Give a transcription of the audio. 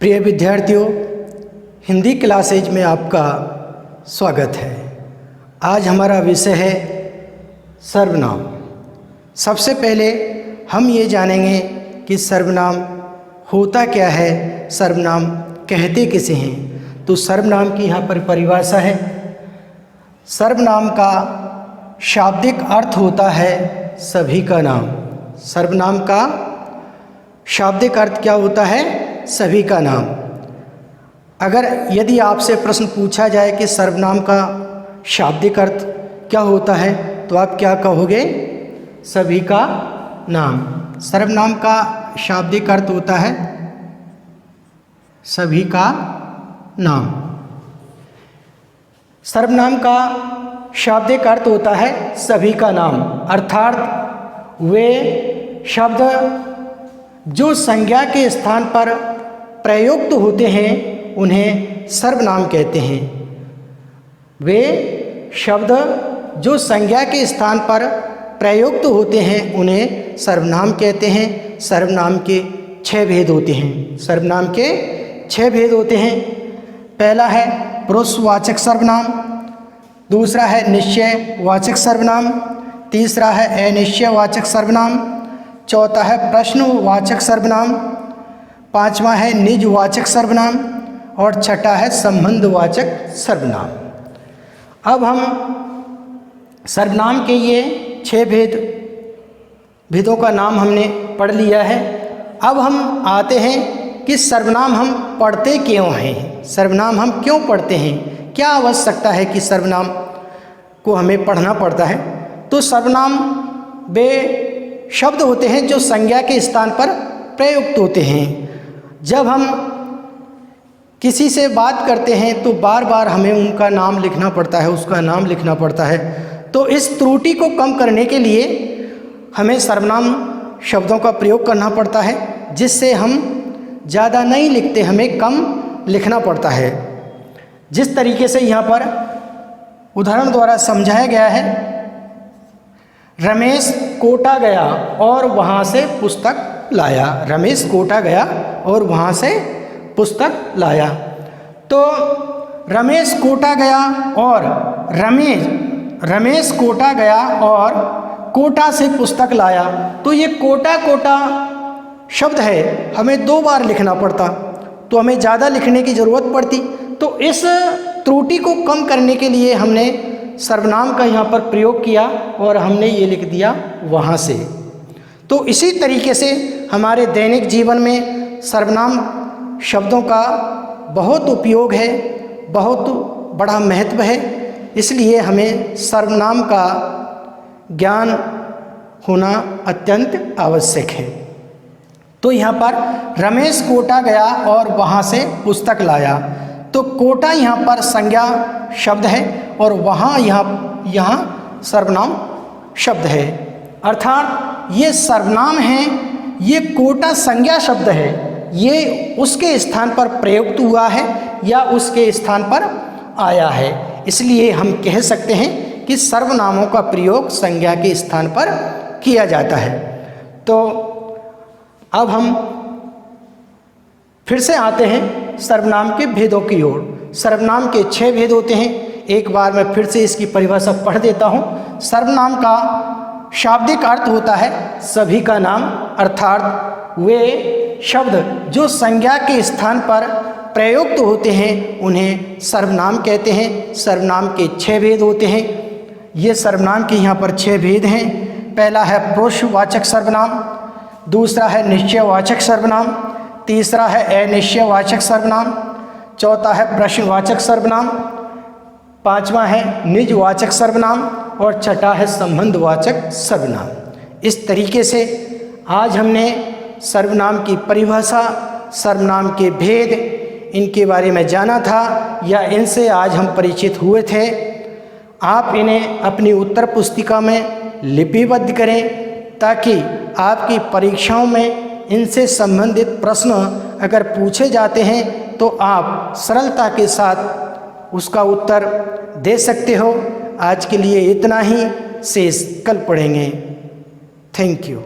प्रिय विद्यार्थियों, हिंदी क्लासेज में आपका स्वागत है। आज हमारा विषय है सर्वनाम। सबसे पहले हम ये जानेंगे कि सर्वनाम होता क्या है, सर्वनाम कहते किसे हैं। तो सर्वनाम की यहाँ पर परिभाषा है। सर्वनाम का शाब्दिक अर्थ होता है सभी का नाम। सर्वनाम का शाब्दिक अर्थ क्या होता है? सभी का नाम। अगर यदि आपसे प्रश्न पूछा जाए कि सर्वनाम का शाब्दिक अर्थ क्या होता है, तो आप क्या कहोगे? सभी का नाम। सर्वनाम का शाब्दिक अर्थ होता है सभी का नाम। सर्वनाम का शाब्दिक अर्थ होता है सभी का नाम, अर्थात वे शब्द जो संज्ञा के स्थान पर प्रयुक्त होते हैं उन्हें सर्वनाम कहते हैं। वे शब्द जो संज्ञा के स्थान पर प्रयुक्त होते हैं उन्हें सर्वनाम कहते हैं। सर्वनाम के 6 भेद होते हैं। सर्वनाम के 6 भेद होते हैं। पहला है पुरुषवाचक सर्वनाम, दूसरा है निश्चयवाचक सर्वनाम, तीसरा है अनिश्चयवाचक सर्वनाम, चौथा है प्रश्नवाचक सर्वनाम, पांचवा है निजवाचक सर्वनाम और छठा है संबंधवाचक सर्वनाम। अब हम सर्वनाम के ये 6 भेदों का नाम हमने पढ़ लिया है। अब हम आते हैं कि सर्वनाम हम पढ़ते क्यों हैं। सर्वनाम हम क्यों पढ़ते हैं, क्या आवश्यकता है कि सर्वनाम को हमें पढ़ना पड़ता है। तो सर्वनाम वे शब्द होते हैं जो संज्ञा के स्थान पर प्रयुक्त होते हैं। जब हम किसी से बात करते हैं तो बार बार हमें उनका नाम लिखना पड़ता है, उसका नाम लिखना पड़ता है। तो इस त्रुटि को कम करने के लिए हमें सर्वनाम शब्दों का प्रयोग करना पड़ता है, जिससे हम ज़्यादा नहीं लिखते, हमें कम लिखना पड़ता है। जिस तरीके से यहाँ पर उदाहरण द्वारा समझाया गया है, रमेश कोटा गया और वहाँ से पुस्तक लाया। रमेश कोटा गया और वहाँ से पुस्तक लाया। तो रमेश कोटा गया और रमेश कोटा गया और कोटा से पुस्तक लाया। तो ये कोटा शब्द है, हमें 2 बार लिखना पड़ता, तो हमें ज़्यादा लिखने की ज़रूरत पड़ती। तो इस त्रुटि को कम करने के लिए हमने सर्वनाम का यहाँ पर प्रयोग किया और हमने ये लिख दिया वहाँ से। तो इसी तरीके से हमारे दैनिक जीवन में सर्वनाम शब्दों का बहुत उपयोग है, बहुत बड़ा महत्व है। इसलिए हमें सर्वनाम का ज्ञान होना अत्यंत आवश्यक है। तो यहाँ पर रमेश कोटा गया और वहाँ से पुस्तक लाया। तो कोटा यहाँ पर संज्ञा शब्द है और वहाँ यहाँ सर्वनाम शब्द है। अर्थात ये सर्वनाम है, ये कोटा संज्ञा शब्द है, ये उसके स्थान पर प्रयुक्त हुआ है या उसके स्थान पर आया है। इसलिए हम कह सकते हैं कि सर्वनामों का प्रयोग संज्ञा के स्थान पर किया जाता है। तो अब हम फिर से आते हैं सर्वनाम के भेदों की ओर। सर्वनाम के 6 भेद होते हैं। एक बार मैं फिर से इसकी परिभाषा पढ़ देता हूँ। सर्वनाम का शाब्दिक अर्थ होता है सभी का नाम, अर्थात वे शब्द जो संज्ञा के स्थान पर प्रयुक्त होते हैं उन्हें सर्वनाम कहते हैं। सर्वनाम के 6 भेद होते हैं। ये सर्वनाम के यहाँ पर 6 भेद हैं। पहला है पुरुषवाचक सर्वनाम, दूसरा है निश्चयवाचक सर्वनाम, तीसरा है अनिश्चयवाचक सर्वनाम, चौथा है प्रश्नवाचक सर्वनाम, पांचवा है निजवाचक सर्वनाम और छठा है संबंधवाचक सर्वनाम। इस तरीके से आज हमने सर्वनाम की परिभाषा, सर्वनाम के भेद, इनके बारे में जाना था या इनसे आज हम परिचित हुए थे। आप इन्हें अपनी उत्तर पुस्तिका में लिपिबद्ध करें ताकि आपकी परीक्षाओं में इनसे संबंधित प्रश्न अगर पूछे जाते हैं तो आप सरलता के साथ उसका उत्तर दे सकते हो। आज के लिए इतना ही, शेष कल पढ़ेंगे। Thank you.